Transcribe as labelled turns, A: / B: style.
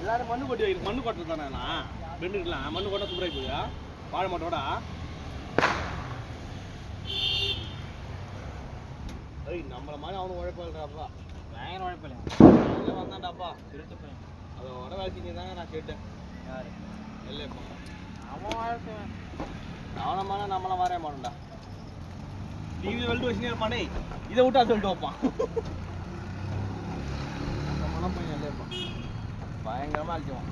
A: எல்லாரும் மண்ணு கொட்டை தானே பெண்டுக்கலாம் மண்ணு கொட்டை சூப்பராக போகுதா வாழை மாட்டோட நம்மள மாதிரி அவனுக்கு உழைப்பாடுறாப்பா பயங்கர உழைப்பில்ல வந்தான்டாப்பா திருட்டு அதோட வேலை தாங்க நான் கேட்டேன் யாரு இல்லைப்பா அவன் வாழ்க்கை அவனை மாதிரி நம்மளாம் வரைய மாட்டோம்டா டிவியில் வெல்ட்டு வச்சுனே இருப்பானே இதை விட்டு அது வெல்ட்டு வைப்பான் நம்மளாம் போய் இல்லைப்பா பயங்கரமாக அழிச்சுவான்